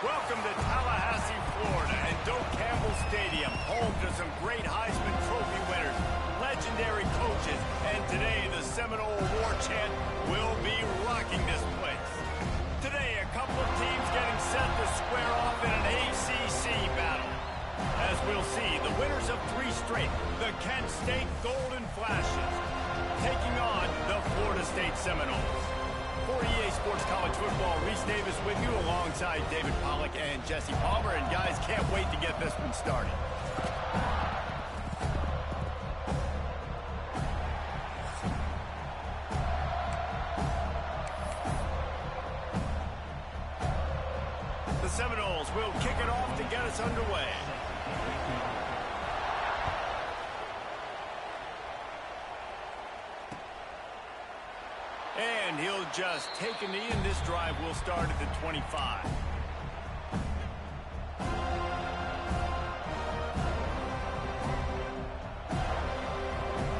Welcome to Tallahassee, Florida, and Doak Campbell Stadium, home to some great Heisman Trophy winners, legendary coaches, and today the Seminole War Chant will be rocking this place. Today, a couple of teams getting set to square off in an ACC battle. As we'll see, the winners of 3 straight, the Kent State Golden Flashes, taking on the Florida State Seminoles. For EA Sports College Football, Reese Davis with you alongside David Pollack and Jesse Palmer. And guys, can't wait to get this one started. The Seminoles will kick it off to get us underway. And he'll just take a knee, and this drive will start at the 25.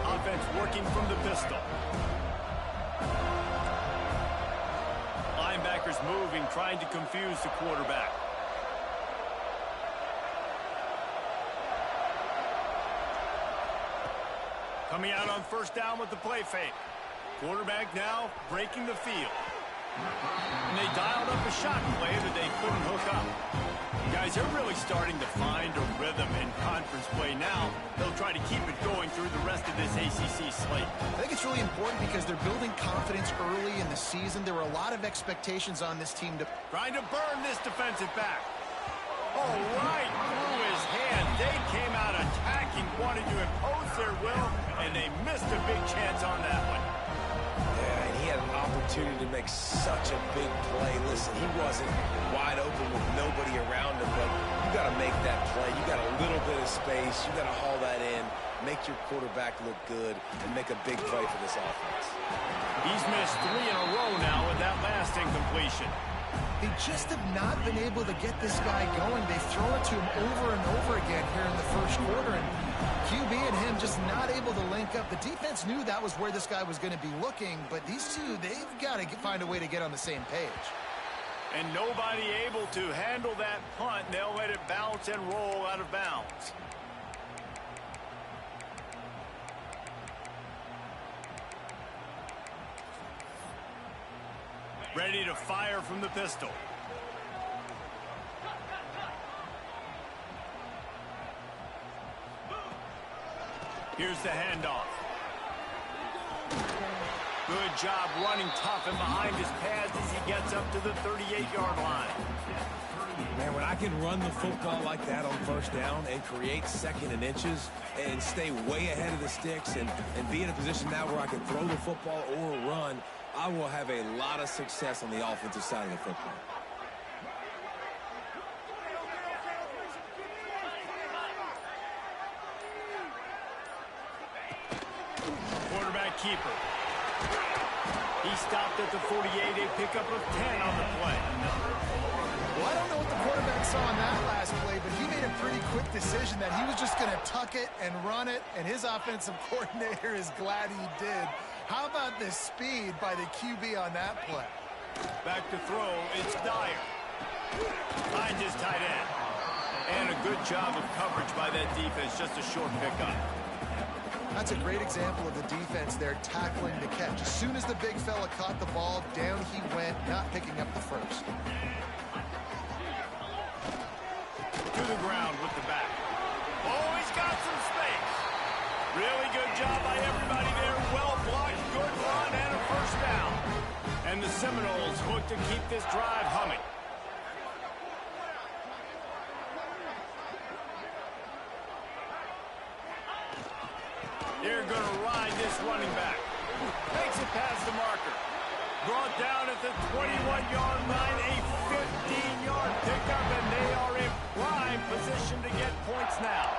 Offense working from the pistol. Linebackers moving, trying to confuse the quarterback. Coming out on first down with the play fake. Quarterback now breaking the field. And they dialed up a shot play that they couldn't hook up. Guys, they're really starting to find a rhythm in conference play now. They'll try to keep it going through the rest of this ACC slate. I think it's really important because they're building confidence early in the season. There were a lot of expectations on this team to... Trying to burn this defensive back. Oh, right through his hand. They came out attacking, wanted to impose their will, and they missed a big chance on that one. Yeah, and he had an opportunity to make such a big play. Listen, he wasn't wide open with nobody around him, but you got to make that play. You got a little bit of space. You got to haul that in, make your quarterback look good, and make a big play for this offense. He's missed 3 in a row now with that last incompletion. They just have not been able to get this guy going. They've thrown it to him over and over again here in the first quarter, and QB and him just not able to link up. The defense knew that was where this guy was going to be looking, but these two, they've got to find a way to get on the same page. And nobody able to handle that punt. They'll let it bounce and roll out of bounds. Ready to fire from the pistol. Here's the handoff. Good job running tough and behind his pads as he gets up to the 38-yard line. Man, when I can run the football like that on first down and create second and inches and stay way ahead of the sticks and be in a position now where I can throw the football or run, I will have a lot of success on the offensive side of the football. Quarterback keeper. He stopped at the 48, a pickup of 10 on the play. Well, I don't know what the quarterback saw on that last play, but he made a pretty quick decision that he was just going to tuck it and run it, and his offensive coordinator is glad he did. How about the speed by the QB on that play? Back to throw, it's Dyer. Finds his tight end. And a good job of coverage by that defense, just a short pickup. That's a great example of the defense there tackling the catch. As soon as the big fella caught the ball, down he went, not picking up the first. To the ground with the back. Oh, he's got some space. Really good job by everybody there. Well blocked, good run, and a first down. And the Seminoles look to keep this drive humming. They're going to ride this running back. Makes it past the marker. Brought down at the 21-yard line, a 15-yard pickup, and they are in prime position to get points now.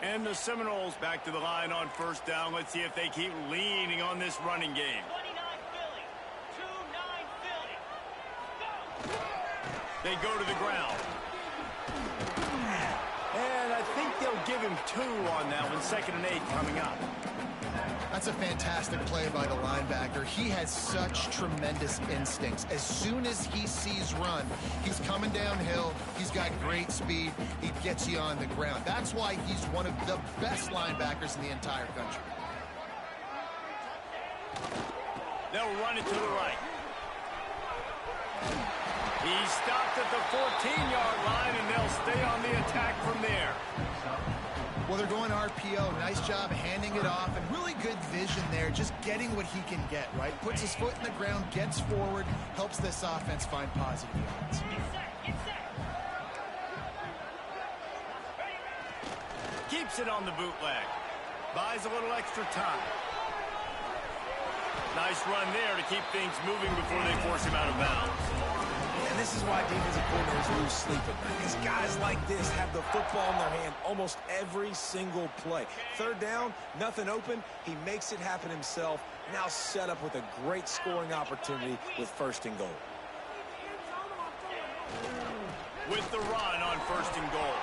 And the Seminoles back to the line on first down. Let's see if they keep leaning on this running game. 29 Philly. 2-9 Philly. They go to the ground. And I think they'll give him 2 on that one. 2nd and 8 coming up. That's a fantastic play by the linebacker. He has such tremendous instincts. As soon as he sees run, he's coming downhill. He's got great speed. He gets you on the ground. That's why he's one of the best linebackers in the entire country. They'll run it to the right. He stopped at the 14-yard line, and they'll stay on the attack from there. Well, they're going RPO. Nice job handing it off, and really good vision there, just getting what he can get, right? Puts his foot in the ground, gets forward, helps this offense find positive yards. Keeps it on the bootleg. Buys a little extra time. Nice run there to keep things moving before they force him out of bounds. And this is why defensive coordinators lose sleep at night. Because guys like this have the football in their hand almost every single play. Third down, nothing open. He makes it happen himself. Now set up with a great scoring opportunity with 1st and goal. With the run on 1st and goal.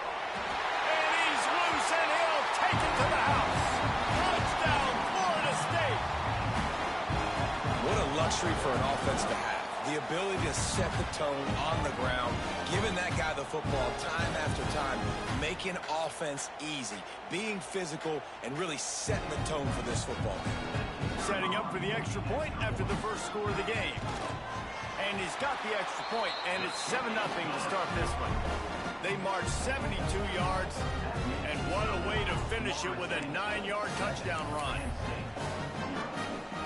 And he's loose, and he'll take it to the house. Touchdown, Florida State. What a luxury for an offense to have. The ability to set the tone on the ground, giving that guy the football time after time, making offense easy, being physical, and really setting the tone for this football game. Setting up for the extra point after the first score of the game. And he's got the extra point, and it's 7-0 to start this one. They march 72 yards, and what a way to finish it with a 9-yard touchdown run.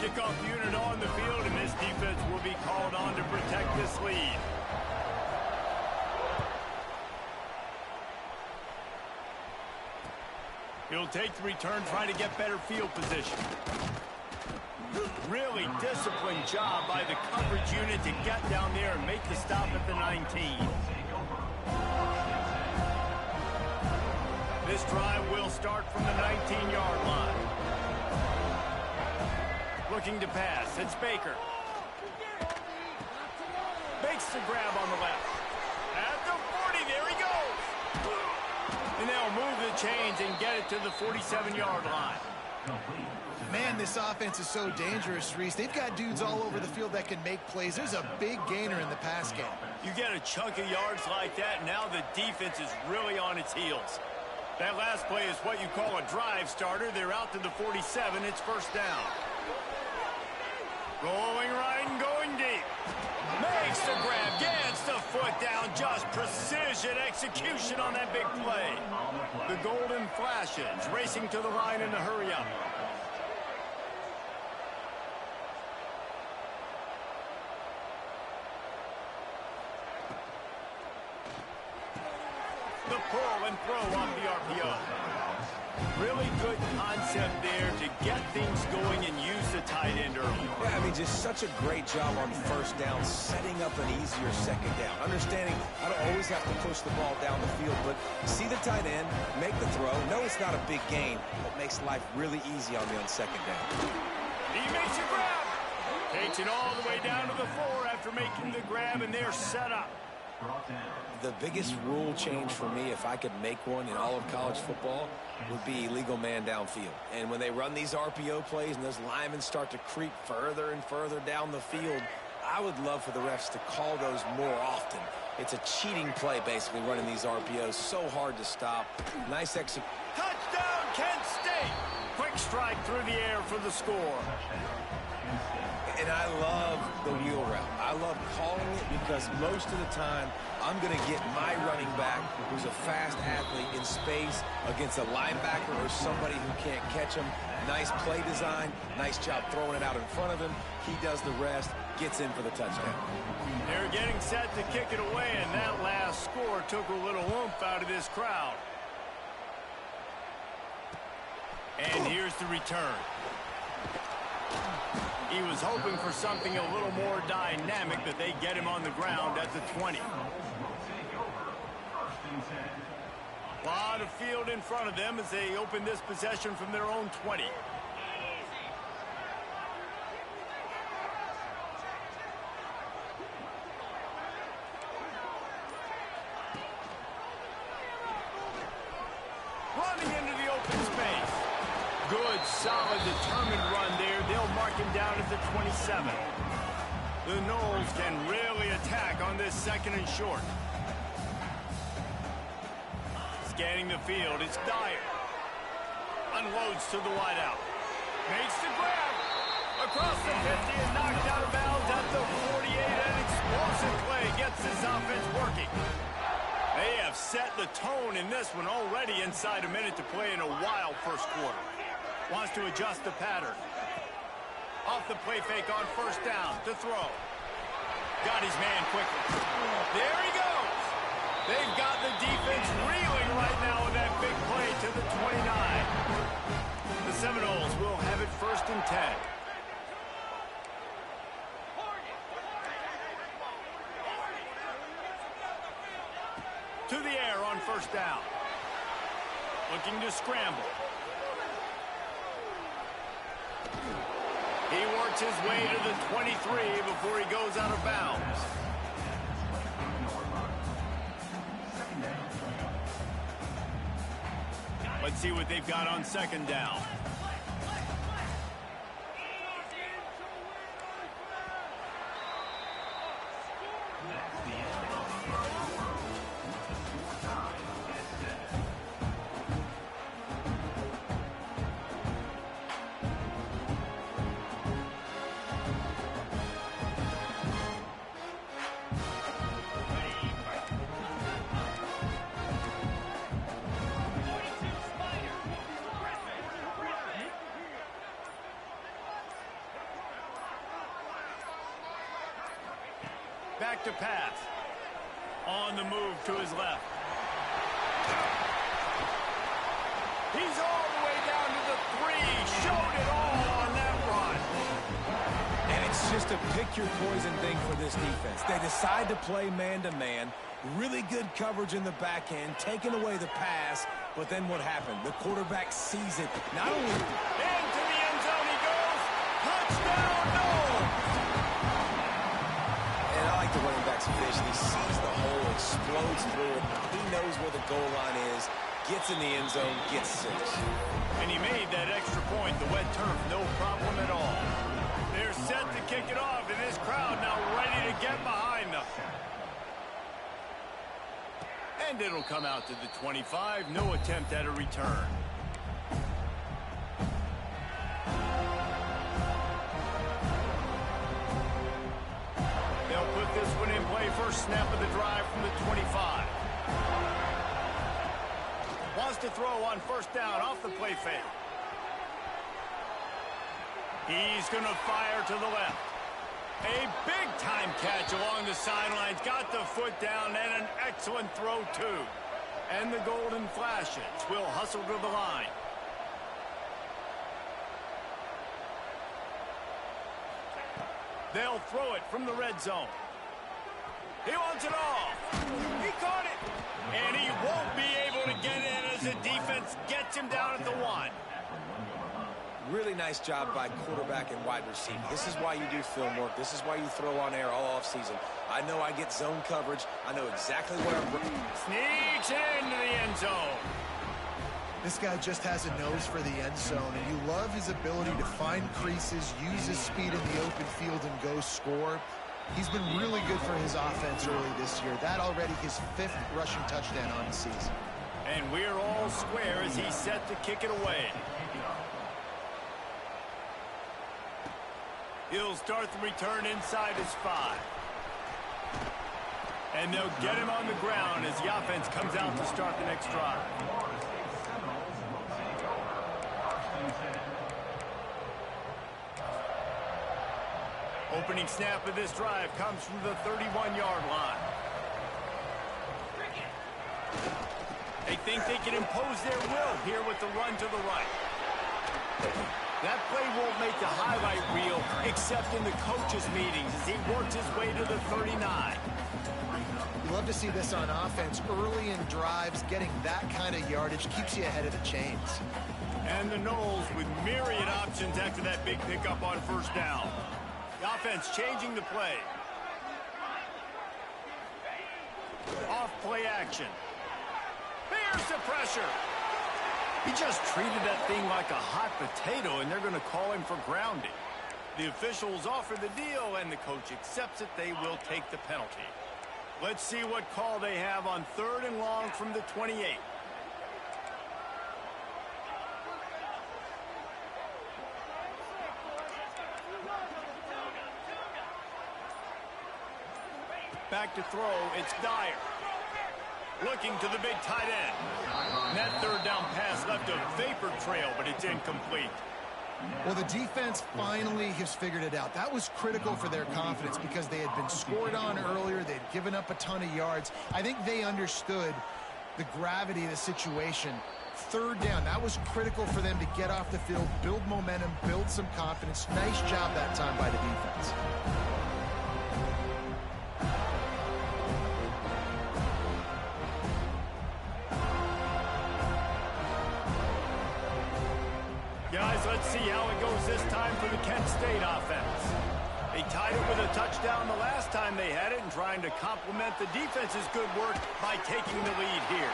Kickoff unit on the field, and this defense will be called on to protect this lead. He'll take the return, trying to get better field position. Really disciplined job by the coverage unit to get down there and make the stop at the 19. This drive will start from the 19-yard line. Looking to pass. It's Baker. Makes the grab on the left. At the 40, there he goes. And they'll move the chains and get it to the 47-yard line. Man, this offense is so dangerous, Reese. They've got dudes all over the field that can make plays. There's a big gainer in the pass game. You get a chunk of yards like that, now the defense is really on its heels. That last play is what you call a drive starter. They're out to the 47. It's 1st down. Rolling right and going deep. Makes the grab, gets the foot down. Just precision execution on that big play. The Golden Flashes racing to the line in the hurry-up. The pull and throw off the RPO. Really good concept there to get things going and use the tight end early. Yeah, I mean, just such a great job on 1st down, setting up an easier 2nd down. Understanding I don't always have to push the ball down the field, but see the tight end, make the throw. No, it's not a big gain, but makes life really easy on me on 2nd down. He makes a grab. Takes it all the way down to the 4 after making the grab, and they're set up. The biggest rule change for me, if I could make one in all of college football, would be illegal man downfield. And when they run these RPO plays and those linemen start to creep further and further down the field, I would love for the refs to call those more often. It's a cheating play, basically, running these RPOs. So hard to stop. Nice execution. Touchdown, Kent State. Quick strike through the air for the score. And I love the wheel route. I love calling it because most of the time I'm going to get my running back, who's a fast athlete, in space against a linebacker or somebody who can't catch him. Nice play design. Nice job throwing it out in front of him. He does the rest, gets in for the touchdown. They're getting set to kick it away, and that last score took a little oomph out of this crowd. And here's the return. He was hoping for something a little more dynamic, but they get him on the ground at the 20. A lot of field in front of them as they open this possession from their own 20. Running into the open space. Good, solid, determined run mark him down at the 27. The Knowles can really attack on this 2nd and short. Scanning the field, it's Dyer. Unloads to the wideout. Makes the grab. Across the 50 and knocked out of bounds at the 48. An explosive play gets this offense working. They have set the tone in this one already inside a minute to play in a wild first quarter. Wants to adjust the pattern. Off the play fake on 1st down to throw. Got his man quickly. There he goes. They've got the defense reeling right now with that big play to the 29. The Seminoles will have it 1st and 10. To the air on 1st down. Looking to scramble. He works his way to the 23 before he goes out of bounds. Let's see what they've got on 2nd down. Back to pass. On the move to his left. He's all the way down to the 3. Showed it all on that run. And it's just a pick-your-poison thing for this defense. They decide to play man-to-man. Really good coverage in the back end, taking away the pass. But then what happened? The quarterback sees it. Not only... Into the end zone he goes. Touchdown, Knowles. And I like the running back's vision. He sees the hole, explodes through it. He knows where the goal line is, gets in the end zone, gets 6. And he made that extra point, the wet turf, no problem at all. They're set to kick it off, and this crowd now ready to get behind them. And it'll come out to the 25. No attempt at a return. They'll put this one in play. First snap of the drive from the 25. Wants to throw on 1st down off the play fake. He's going to fire to the left. A big-time catch along the sidelines. Got the foot down and an excellent throw, too. And the Golden Flashes will hustle to the line. They'll throw it from the red zone. He wants it all. He caught it. And he won't be able to get in as the defense gets him down at the 1. Really nice job by quarterback and wide receiver. This is why you do film work. This is why you throw on air all offseason. I know I get zone coverage. I know exactly where I'm... Sneaks into the end zone. This guy just has a nose for the end zone, and you love his ability to find creases, use his speed in the open field, and go score. He's been really good for his offense early this year. That already his 5th rushing touchdown on the season. And we're all square as he's set to kick it away. He'll start the return inside his 5. And they'll get him on the ground as the offense comes out to start the next drive. Opening snap of this drive comes from the 31-yard line. They think they can impose their will here with the run to the right. That play won't make the highlight reel except in the coaches' meetings as he works his way to the 39. You love to see this on offense. Early in drives, getting that kind of yardage keeps you ahead of the chains. And the Knowles with myriad options after that big pickup on 1st down. The offense changing the play. Off play action. There's the pressure. He just treated that thing like a hot potato, and they're going to call him for grounding. The officials offer the deal, and the coach accepts it. They will take the penalty. Let's see what call they have on 3rd and long from the 28. Back to throw, it's Dyer. Looking to the big tight end. And that 3rd down pass left a vapor trail, but it's incomplete. Well, the defense finally has figured it out. That was critical for their confidence because they had been scored on earlier. They'd given up a ton of yards. I think they understood the gravity of the situation. 3rd down, that was critical for them to get off the field, build momentum, build some confidence. Nice job that time by the defense. Guys, let's see how it goes this time for the Kent State offense. They tied it with a touchdown the last time they had it and trying to complement the defense's good work by taking the lead here.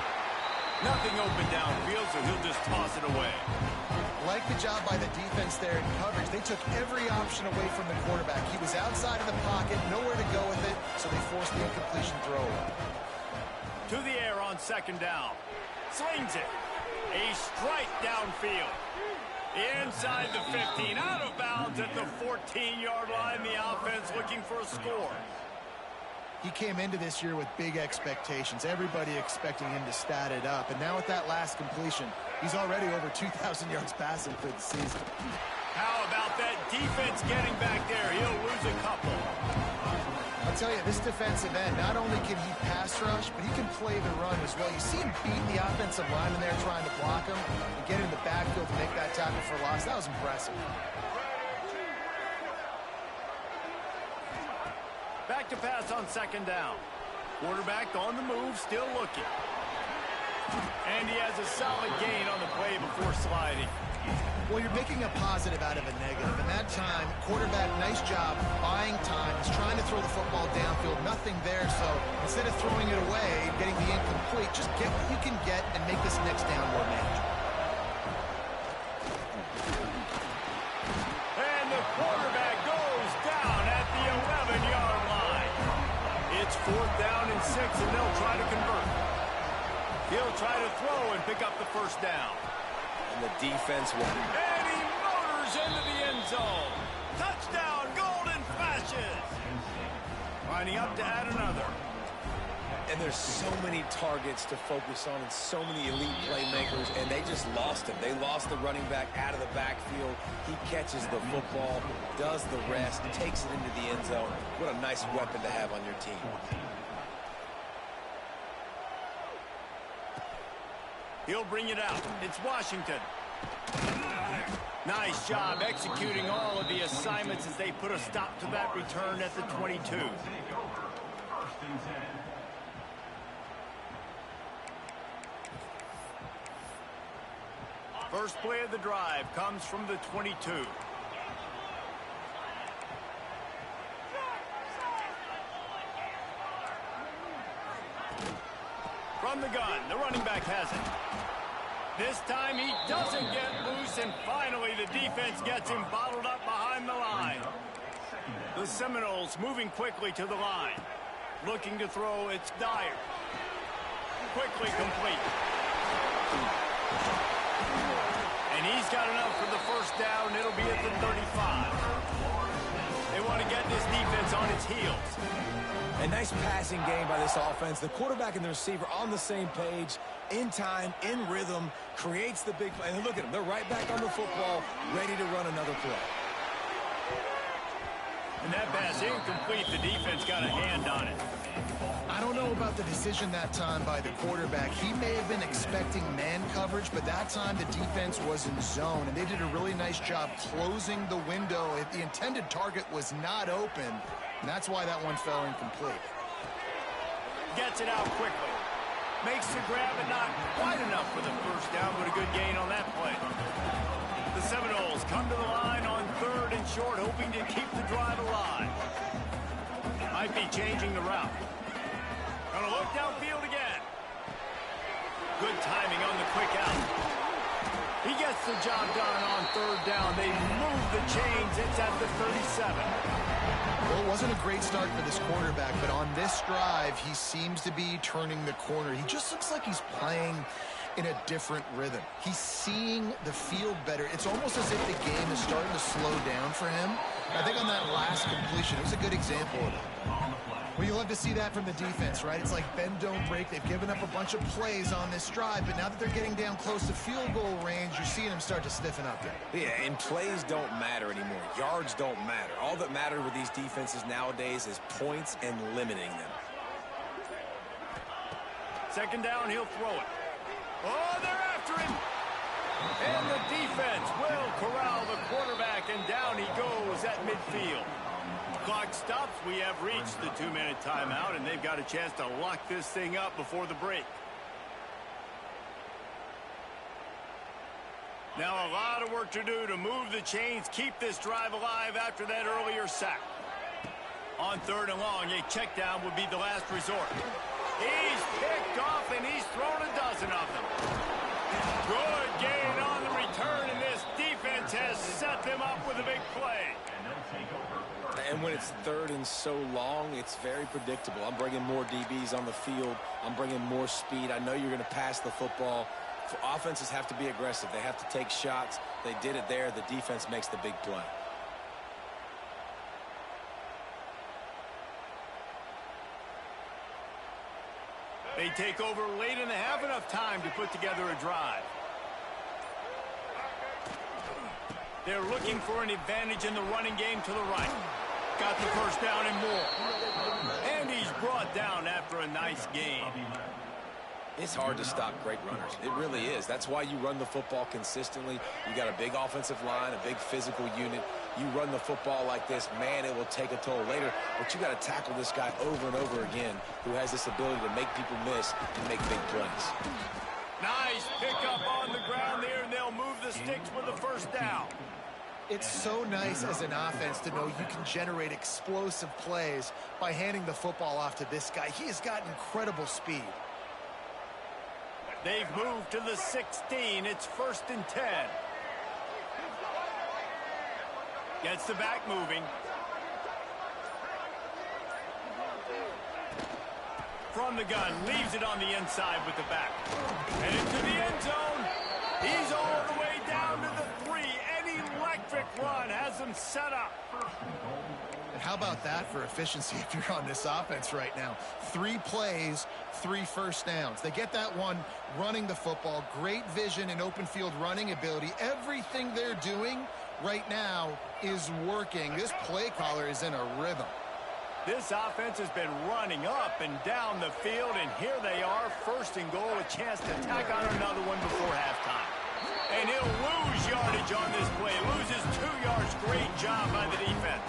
Nothing open downfield, so he'll just toss it away. Like the job by the defense there in coverage. They took every option away from the quarterback. He was outside of the pocket, nowhere to go with it, so they forced the incompletion throw. To the air on 2nd down. Slings it. A strike downfield. Inside the 15, out of bounds at the 14-yard line. The offense looking for a score. He came into this year with big expectations. Everybody expecting him to stat it up. And now with that last completion, he's already over 2,000 yards passing for the season. How about that defense getting back there? He'll lose a couple. I'll tell you, this defensive end, not only can he pass rush, but he can play the run as well. You see him beat the offensive lineman there trying to block him and get in the backfield to make that tackle for loss. That was impressive. Back to pass on 2nd down. Quarterback on the move, still looking. And he has a solid gain on the play before sliding. Well, you're making a positive out of a negative. And that time, quarterback, nice job buying time. He's trying to throw the football downfield. Nothing there, so instead of throwing it away, getting the incomplete, just get what you can get and make this next down more manageable. And the quarterback goes down at the 11-yard line. It's 4th down and 6, and they'll try to convert. He'll try to throw and pick up the 1st down. And the defense will... And he motors into the end zone. Touchdown, Golden Flashes. Lining up to add another. And there's so many targets to focus on and so many elite playmakers, and they just lost him. They lost the running back out of the backfield. He catches the football, does the rest, takes it into the end zone. What a nice weapon to have on your team. He'll bring it out. It's Washington. Nice job executing all of the assignments as they put a stop to that return at the 22. First play of the drive comes from the 22. From the gun, the running back has it. This time he doesn't get loose, and finally the defense gets him bottled up behind the line. The Seminoles moving quickly to the line. Looking to throw, it's Dyer. Quickly complete. And he's got enough for the 1st down. It'll be at the 35. They want to get this defense on its heels. A nice passing game by this offense. The quarterback and the receiver on the same page, in time, in rhythm, creates the big play. And look at them. They're right back on the football, ready to run another play. And that pass incomplete. The defense got a hand on it. I don't know about the decision that time by the quarterback. He may have been expecting man coverage, but that time the defense was in zone, and they did a really nice job closing the window. If the intended target was not open, and that's why that one fell incomplete. Gets it out quickly. Makes the grab, but not quite enough for the 1st down, but a good gain on that play. The Seminoles come to the line on 3rd and short, hoping to keep the drive alive. Might be changing the route. Gonna look downfield again. Good timing on the quick out. He gets the job done on third down. They move the chains. It's at the 37. Well, it wasn't a great start for this quarterback, but on this drive, he seems to be turning the corner. He just looks like he's playing in a different rhythm. He's seeing the field better. It's almost as if the game is starting to slow down for him. I think on that last completion, it was a good example of it. Well, you love to see that from the defense, right? It's like bend, don't break. They've given up a bunch of plays on this drive, but now that they're getting down close to field goal range, you're seeing them start to stiffen up there. Yeah, and plays don't matter anymore. Yards don't matter. All that matters with these defenses nowadays is points and limiting them. Second down, he'll throw it. Oh, they're after him. And the defense will corral the quarterback, and down he goes at midfield. Clock stops. We have reached the 2-minute timeout, and they've got a chance to lock this thing up before the break. Now a lot of work to do to move the chains, keep this drive alive after that earlier sack. On third and long, a check down would be the last resort. He's picked off, and he's thrown a dozen of them. Good gain on the return, and this defense has set them up with a big play. And when it's third and so long, it's very predictable. I'm bringing more DBs on the field. I'm bringing more speed. I know you're going to pass the football. Offenses have to be aggressive. They have to take shots. They did it there. The defense makes the big play. They take over late and they have enough time to put together a drive. They're looking for an advantage in the running game to the right. Got the first down and more. And he's brought down after a nice game. It's hard to stop great runners. It really is. That's why you run the football consistently. You got a big offensive line, a big physical unit. You run the football like this, man, it will take a toll later. But you got to tackle this guy over and over again who has this ability to make people miss and make big plays. Nice pickup on the ground there, and they'll move the sticks with the first down. It's so nice as an offense to know you can generate explosive plays by handing the football off to this guy. He has got incredible speed. They've moved to the 16. It's 1st and 10. Gets the back moving. From the gun, leaves it on the inside with the back. And into the end zone. He's all the way down to the 3. Electric run has them set up. And how about that for efficiency if you're on this offense right now? 3 plays, 3 first downs. They get that one running the football. Great vision and open field running ability. Everything they're doing right now is working. This play caller is in a rhythm. This offense has been running up and down the field, and here they are, 1st and goal, a chance to tack on another one before halftime. And he'll lose yardage on this play. Loses 2 yards. Great job by the defense.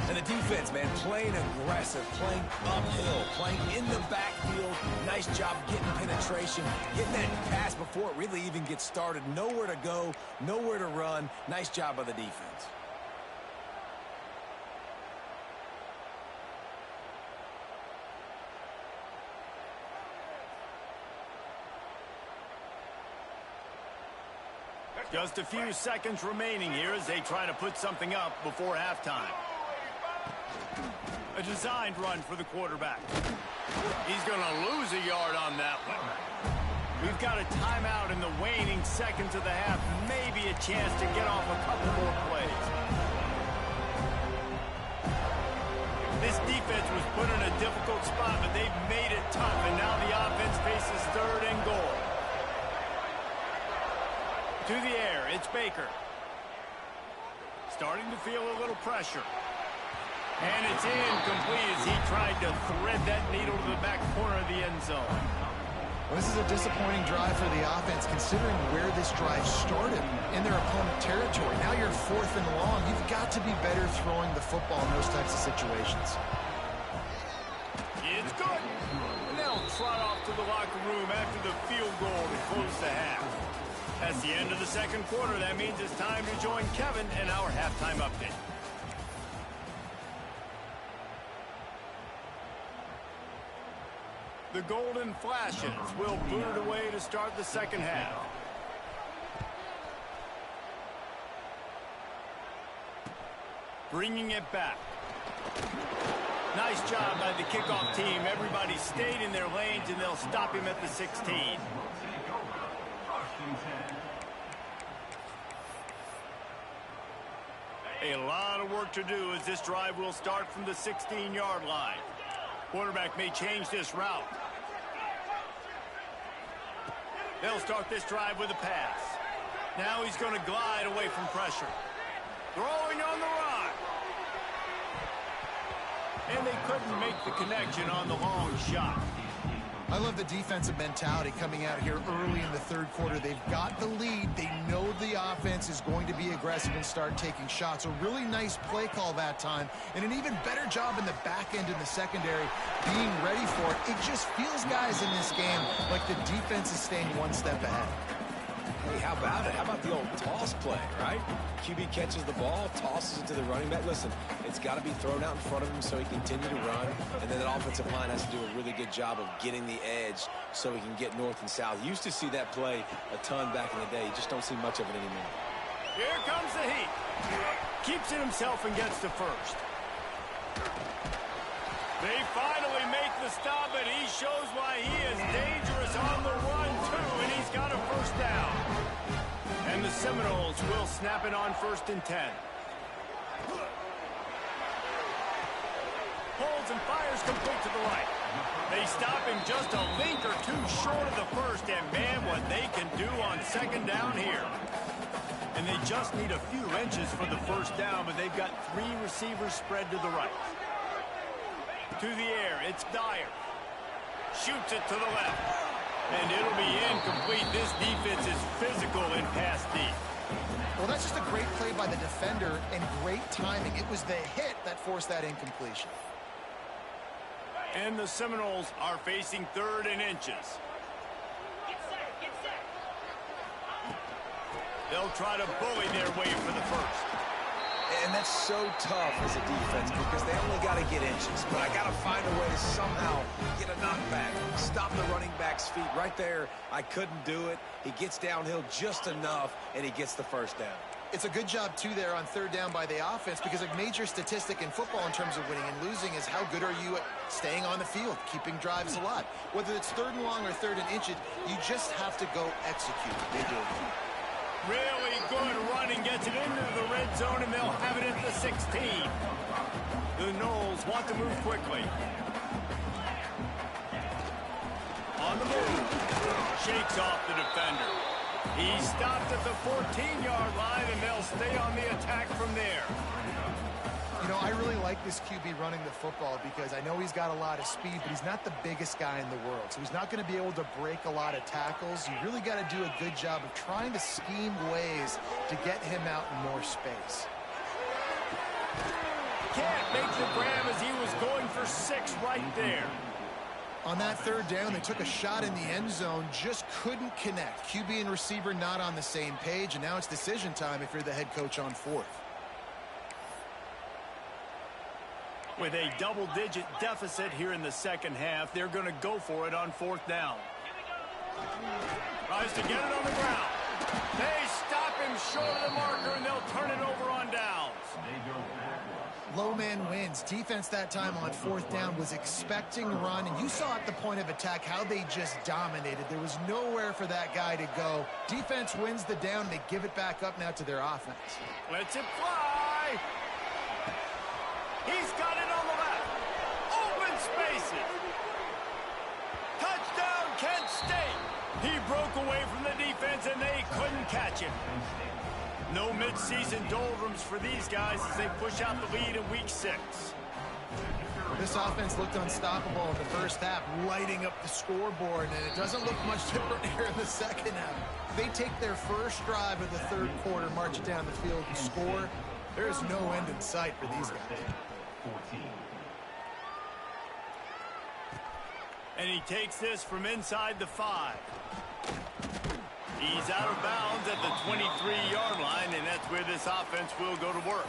And the defense, man, playing aggressive, playing uphill, playing in the backfield. Nice job getting penetration, getting that pass before it really even gets started. Nowhere to go, nowhere to run. Nice job by the defense. Just a few seconds remaining here as they try to put something up before halftime. A designed run for the quarterback. He's going to lose a yard on that one. We've got a timeout in the waning seconds of the half. Maybe a chance to get off a couple more plays. This defense was put in a difficult spot, but they've made it tough, and now the offense faces 3rd and goal. To the air, it's Baker. Starting to feel a little pressure. And it's incomplete as he tried to thread that needle to the back corner of the end zone. Well, this is a disappointing drive for the offense, considering where this drive started in their opponent territory. Now you're 4th and long. You've got to be better throwing the football in those types of situations. It's good. And they'll trot off to the locker room after the field goal to close the half. That's the end of the second quarter. That means it's time to join Kevin and our halftime update. The Golden Flashes will boot it away to start the second half. Bringing it back. Nice job by the kickoff team. Everybody stayed in their lanes, and they'll stop him at the 16. A lot of work to do as this drive will start from the 16-yard line. Quarterback may change this route. They'll start this drive with a pass. Now he's going to glide away from pressure. Throwing on the run. And they couldn't make the connection on the long shot. I love the defensive mentality coming out here early in the third quarter. They've got the lead. They know the offense is going to be aggressive and start taking shots. A really nice play call that time, and an even better job in the back end in the secondary being ready for it. It just feels, guys, in this game like the defense is staying one step ahead. Hey, how about it? How about the old toss play, right? QB catches the ball, tosses it to the running back. Listen, it's got to be thrown out in front of him so he can continue to run. And then that offensive line has to do a really good job of getting the edge so he can get north and south. You used to see that play a ton back in the day. You just don't see much of it anymore. Here comes the heat. Keeps it himself and gets the first. They finally make the stop, and he shows why he is dangerous on the run, too, and he's got a first down. And the Seminoles will snap it on 1st and 10. Holds and fires complete to the right. They stop him just a link or two short of the first, and man, what they can do on 2nd down here. And they just need a few inches for the first down, but they've got 3 receivers spread to the right. To the air, it's Dyer. Shoots it to the left. And it'll be incomplete. This defense is physical and pass deep. Well, that's just a great play by the defender and great timing. It was the hit that forced that incompletion. And the Seminoles are facing 3rd and inches. Get set, get set. They'll try to bully their way for the first. And that's so tough as a defense because they only got to get inches. But I got to find a way to somehow get a knockback, stop the running back's feet right there. I couldn't do it. He gets downhill just enough, and he gets the first down. It's a good job, too, there on 3rd down by the offense because a major statistic in football in terms of winning and losing is how good are you at staying on the field, keeping drives alive. Whether it's 3rd and long or 3rd and inches, you just have to go execute. They do it. Really good running, gets it into the red zone, and they'll have it at the 16. The Noles want to move quickly. On the move. Shakes off the defender. He stopped at the 14-yard line, and they'll stay on the attack from there. You know, I really like this QB running the football because I know he's got a lot of speed, but he's not the biggest guy in the world. So he's not going to be able to break a lot of tackles. You really got to do a good job of trying to scheme ways to get him out in more space. Can't make the grab as he was going for 6 right there. On that 3rd down, they took a shot in the end zone, just couldn't connect. QB and receiver not on the same page, and now it's decision time if you're the head coach on 4th. With a double-digit deficit here in the 2nd half, they're going to go for it on 4th down. Tries to get it on the ground. They stop him short of the marker, and they'll turn it over on downs. Low man wins. Defense that time on 4th down was expecting run, and you saw at the point of attack how they just dominated. There was nowhere for that guy to go. Defense wins the down. They give it back up now to their offense. Lets it fly. He's got it on the left. Open spaces. Touchdown, Kent State. He broke away from the defense, and they couldn't catch him. No midseason doldrums for these guys as they push out the lead in Week 6. This offense looked unstoppable in the first half, lighting up the scoreboard, and it doesn't look much different here in the 2nd half. They take their first drive of the 3rd quarter, march it down the field, and score. There is no end in sight for these guys. And he takes this from inside the 5. He's out of bounds at the 23-yard line, and that's where this offense will go to work.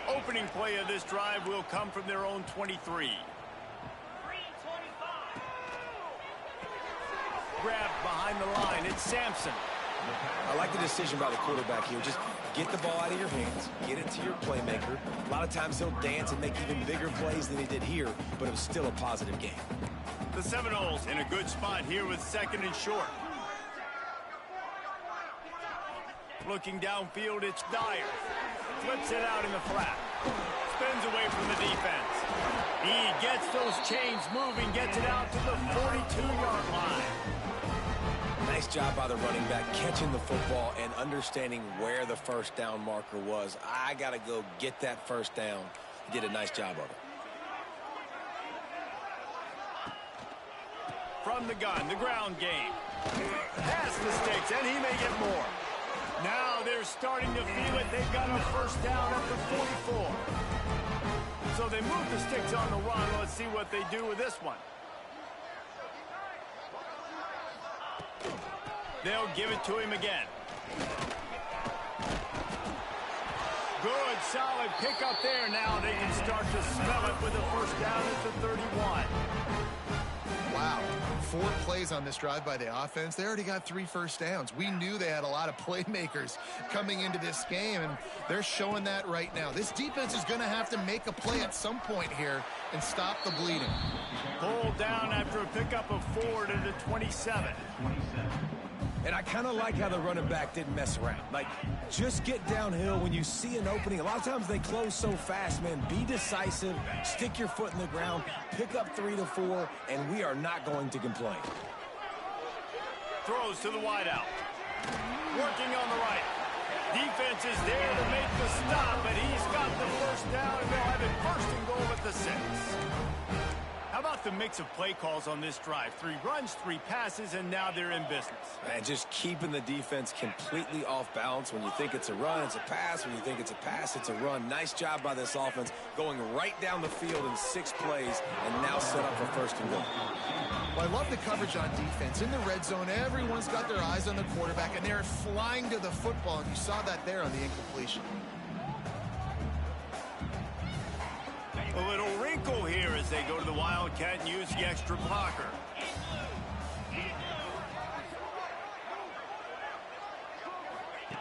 Opening play of this drive will come from their own 23. Grabbed behind the line. It's Sampson. I like the decision by the quarterback here. Just Get the ball out of your hands. Get it to your playmaker. A lot of times he'll dance and make even bigger plays than he did here, but it was still a positive game. The Seminoles in a good spot here with 2nd and short. Looking downfield, it's Dyer. Flips it out in the flat. Spins away from the defense. He gets those chains moving, gets it out to the 42-yard line. Nice job by the running back catching the football and understanding where the first down marker was. I got to go get that first down. He did a nice job of it. From the gun, the ground game. Pass the sticks, and he may get more. Now they're starting to feel it. They've got a first down at the 44. So they move the sticks on the run. Let's see what they do with this one. They'll give it to him again. Good, solid pickup there. Now they can start to smell it with a first down at the 31. Wow. 4 plays on this drive by the offense. They already got 3 first downs. We knew they had a lot of playmakers coming into this game, and they're showing that right now. This defense is going to have to make a play at some point here and stop the bleeding. Pulled down after a pickup of 4 to the 27. And I kind of like how the running back didn't mess around. Like, just get downhill when you see an opening. A lot of times they close so fast, man. Be decisive, stick your foot in the ground, pick up 3 to 4, and we are not going to complain. Throws to the wideout. Working on the right. Defense is there to make the stop, but he's got the first down, and they'll have it 1st and goal at the 6. How about the mix of play calls on this drive? 3 runs, 3 passes, and now they're in business. And just keeping the defense completely off balance. When you think it's a run, it's a pass. When you think it's a pass, it's a run. Nice job by this offense going right down the field in 6 plays and now set up for 1st and goal. Well, I love the coverage on defense. In the red zone, everyone's got their eyes on the quarterback, and they're flying to the football, and you saw that there on the incompletion. A little wrinkle here as they go to the Wildcat and use the extra blocker.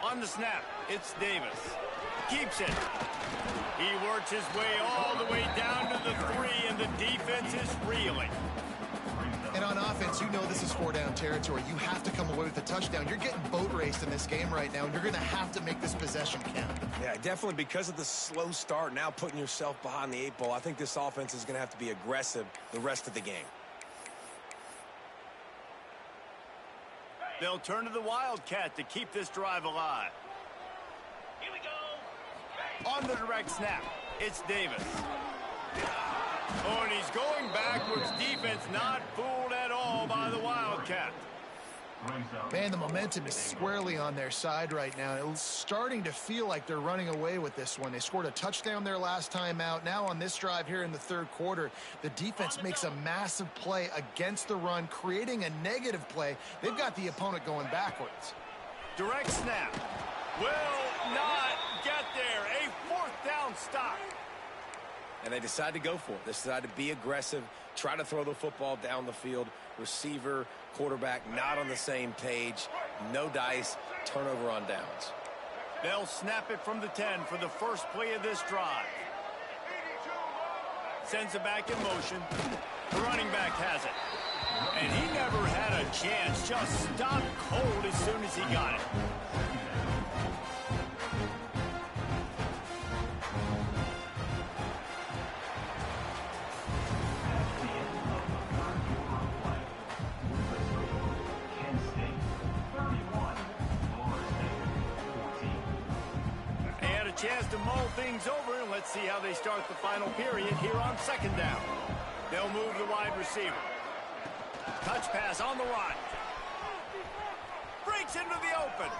On the snap, it's Davis. Keeps it. He works his way all the way down to the 3, and the defense is reeling. And on offense, you know this is 4-down territory. You have to come away with a touchdown. You're getting boat raced in this game right now, and you're going to have to make this possession count. Yeah, definitely because of the slow start, now putting yourself behind the 8 ball, I think this offense is going to have to be aggressive the rest of the game. They'll turn to the Wildcat to keep this drive alive. Here we go. On the direct snap, it's Davis. Oh, and he's going backwards. Defense not fooled at all by the Wildcat. Man, the momentum is squarely on their side right now. It's starting to feel like they're running away with this one. They scored a touchdown their last time out. Now on this drive here in the 3rd quarter, the defense makes a massive play against the run, creating a negative play. They've got the opponent going backwards. Direct snap. Will not get there. A 4th down stop. And they decide to go for it. They decide to be aggressive, try to throw the football down the field. Receiver, quarterback, not on the same page. No dice, turnover on downs. They'll snap it from the 10 for the first play of this drive. Sends it back in motion. The running back has it. And he never had a chance. Just stopped cold as soon as he got it. Chance to mull things over, and let's see how they start the final period here on 2nd down. They'll move the wide receiver. Touch pass on the right. Breaks into the open.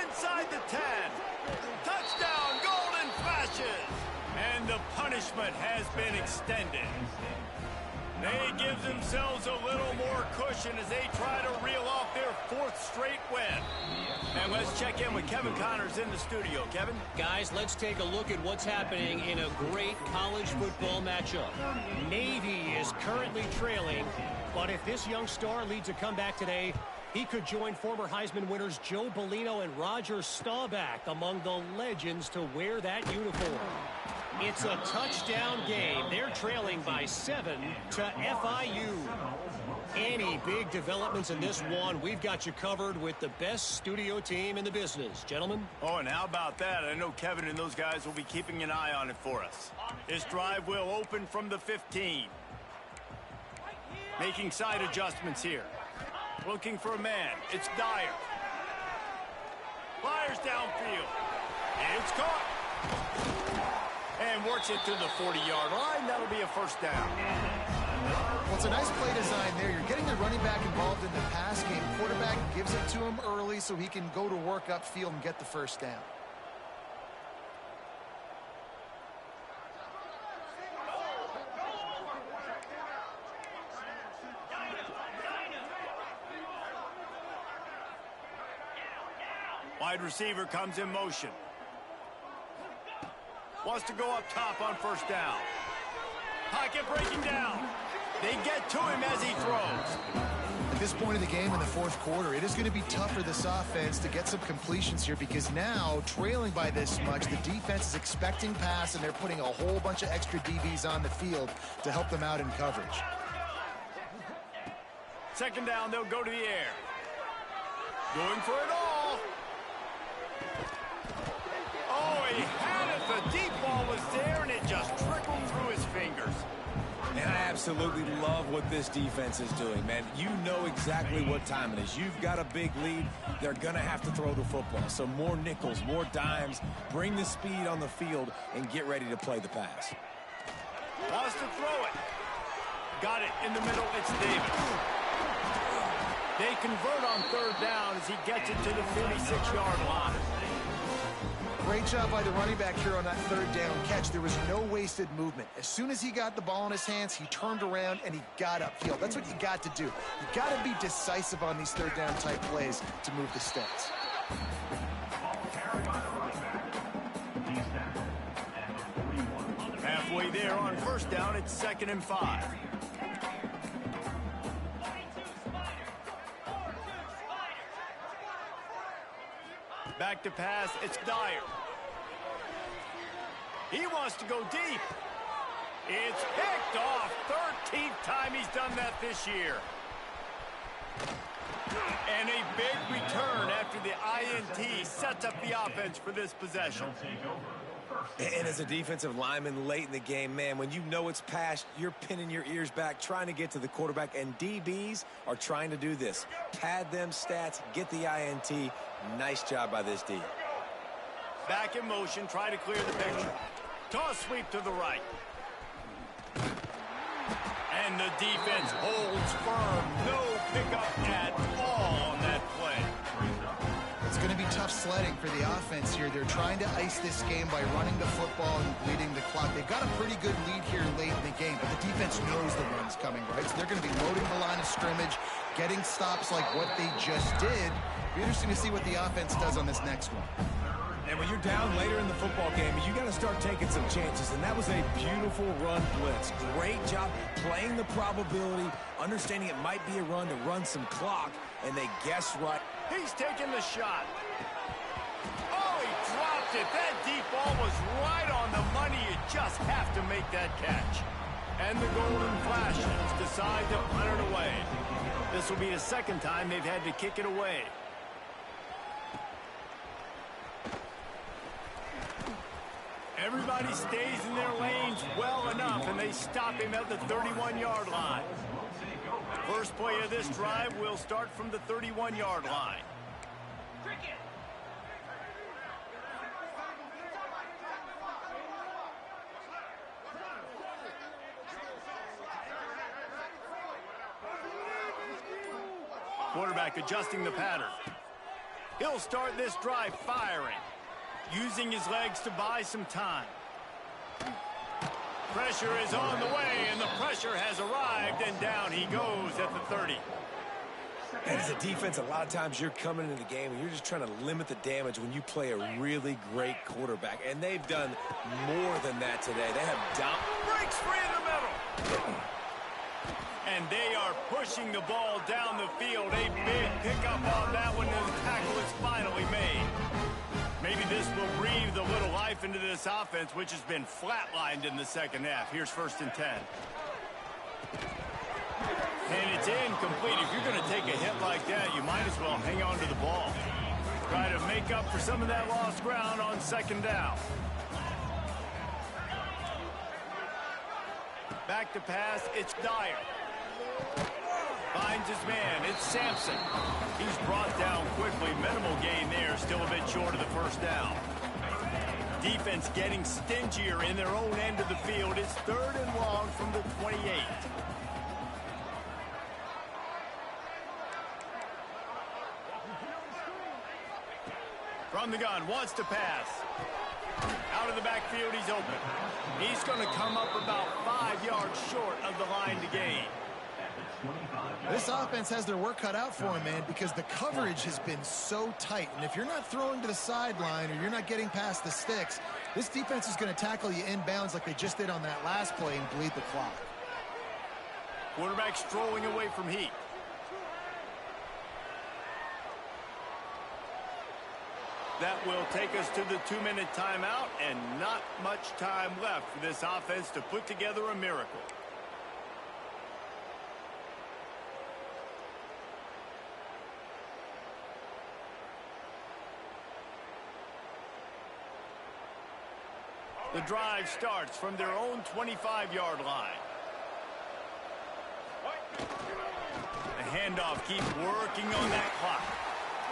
Inside the 10. Touchdown, golden flashes. And the punishment has been extended. They give themselves a little more cushion as they try to reel off their 4th straight win. And let's check in with Kevin Connors in the studio. Kevin? Guys, let's take a look at what's happening in a great college football matchup. Navy is currently trailing But if this young star leads a comeback today, he could join former Heisman winners Joe Bellino and Roger Staubach among the legends to wear that uniform. It's a touchdown game. They're trailing by 7 to FIU. Any big developments in this one, we've got you covered with the best studio team in the business. Gentlemen? Oh, and how about that? I know Kevin and those guys will be keeping an eye on it for us. This drive will open from the 15. Making side adjustments here. Looking for a man. It's Dyer. Fires downfield. It's caught. And works it to the 40-yard line. That'll be a first down. Well, it's a nice play design there. You're getting the running back involved in the pass game. Quarterback gives it to him early so he can go to work upfield and get the first down. Wide receiver comes in motion. Wants to go up top on first down. Pocket breaking down. They get to him as he throws. At this point of the game in the fourth quarter, it is going to be tough for this offense to get some completions here because now, trailing by this much, the defense is expecting pass and they're putting a whole bunch of extra DBs on the field to help them out in coverage. Second down, they'll go to the air. Going for it all. Oh, he had it. The deep ball was there, and it just trickled through his fingers. And I absolutely love what this defense is doing, man. You know exactly what time it is. You've got a big lead. They're going to have to throw the football. So more nickels, more dimes. Bring the speed on the field and get ready to play the pass. Wants to throw it. Got it in the middle. It's Davis. They convert on third down as he gets it to the 46-yard line. Great job by the running back here on that third down catch. There was no wasted movement. As soon as he got the ball in his hands, he turned around and he got upfield. That's what you got to do. You got to be decisive on these third down type plays to move the stats. Halfway there on first down, it's 2nd and 5. Back to pass, it's Dyer. He wants to go deep. It's picked off. 13th time he's done that this year. And a big return after the INT sets up the offense for this possession. And as a defensive lineman late in the game, man, when you know it's passed, you're pinning your ears back, trying to get to the quarterback, and DBs are trying to do this. Pad them stats, get the INT. Nice job by this D. Back in motion, try to clear the picture. Toss sweep to the right. And the defense holds firm. No pickup at all on that play. It's going to be tough sledding for the offense here. They're trying to ice this game by running the football and bleeding the clock. They've got a pretty good lead here late in the game, but the defense knows the run's coming, right? So they're going to be loading the line of scrimmage, getting stops like what they just did. It'll be interesting to see what the offense does on this next one. And when you're down later in the football game, you got to start taking some chances. And that was a beautiful run blitz. Great job playing the probability, understanding it might be a run to run some clock, and they guessed right. He's taking the shot. Oh, he dropped it. That deep ball was right on the money. You just have to make that catch. And the Golden Flashes decide to punt it away. This will be the second time they've had to kick it away. Everybody stays in their lanes well enough, and they stop him at the 31-yard line. First play of this drive will start from the 31-yard line. Quarterback adjusting the pattern. He'll start this drive firing, using his legs to buy some time. Pressure is on the way, and the pressure has arrived, and down he goes at the 30. And as a defense, a lot of times you're coming into the game and you're just trying to limit the damage when you play a really great quarterback. And they've done more than that today. They have breaks free in the middle. And they are pushing the ball down the field. A big pickup on that one, and the tackle is finally made. Maybe this will breathe a little life into this offense, which has been flatlined in the second half. Here's 1st and 10. And it's incomplete. If you're going to take a hit like that, you might as well hang on to the ball. Try to make up for some of that lost ground on 2nd down. Back to pass, it's Dyer. Finds his man, it's Sampson. He's brought down quickly, minimal gain there, still a bit short of the 1st down. Defense getting stingier in their own end of the field. It's 3rd and long from the 28. From the gun, wants to pass. Out of the backfield, he's open. He's going to come up about 5 yards short of the line to gain. This offense has their work cut out for him, man, because the coverage has been so tight. And if you're not throwing to the sideline or you're not getting past the sticks, this defense is going to tackle you inbounds like they just did on that last play and bleed the clock. Quarterback strolling away from heat. That will take us to the 2-minute timeout, and not much time left for this offense to put together a miracle. The drive starts from their own 25-yard line. The handoff keeps working on that clock.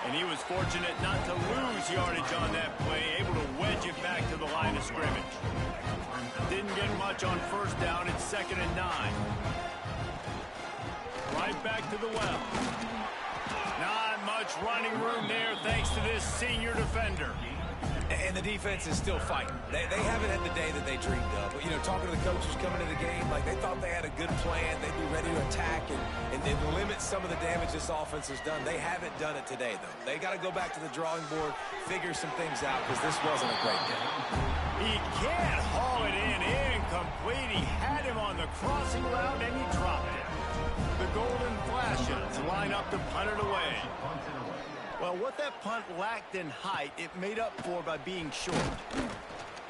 And he was fortunate not to lose yardage on that play, able to wedge it back to the line of scrimmage. Didn't get much on 1st down. It's 2nd and 9. Right back to the well. Not much running room there thanks to this senior defender. And the defense is still fighting. They haven't had the day that they dreamed of. But, you know, talking to the coaches coming into the game, like they thought they had a good plan. They'd be ready to attack and limit some of the damage this offense has done. They haven't done it today, though. They got to go back to the drawing board, figure some things out, because this wasn't a great day. He can't haul it in. Incomplete. He had him on the crossing route, and he dropped it. The Golden Flashes line up to punt it away. Well, what that punt lacked in height, it made up for by being short.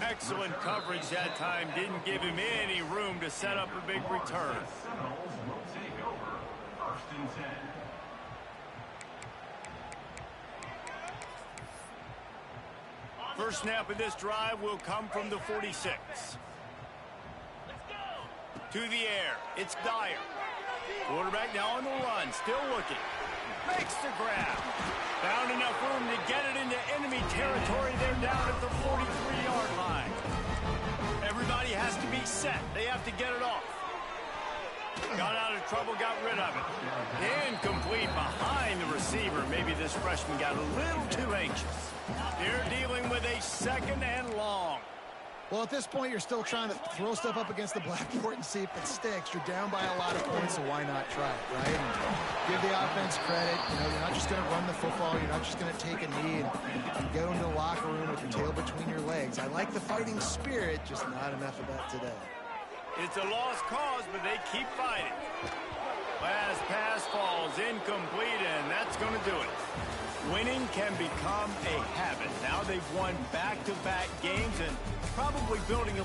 Excellent coverage that time. Didn't give him any room to set up a big return. First snap of this drive will come from the 46. To the air, it's Dyer. Quarterback now on the run, still looking. Makes the grab. Found enough room to get it into enemy territory. They're down at the 43-yard line. Everybody has to be set. They have to get it off. Got out of trouble, got rid of it. Incomplete behind the receiver. Maybe this freshman got a little too anxious. They're dealing with a 2nd and long. Well, at this point, you're still trying to throw stuff up against the blackboard and see if it sticks. You're down by a lot of points, so why not try it, right? And give the offense credit. You know, you're not just going to run the football. You're not just going to take a knee and go into the locker room with your tail between your legs. I like the fighting spirit, just not enough of that today. It's a lost cause, but they keep fighting. Last pass falls incomplete, and that's going to do it. Winning can become a habit. Now they've won back-to-back games and probably building a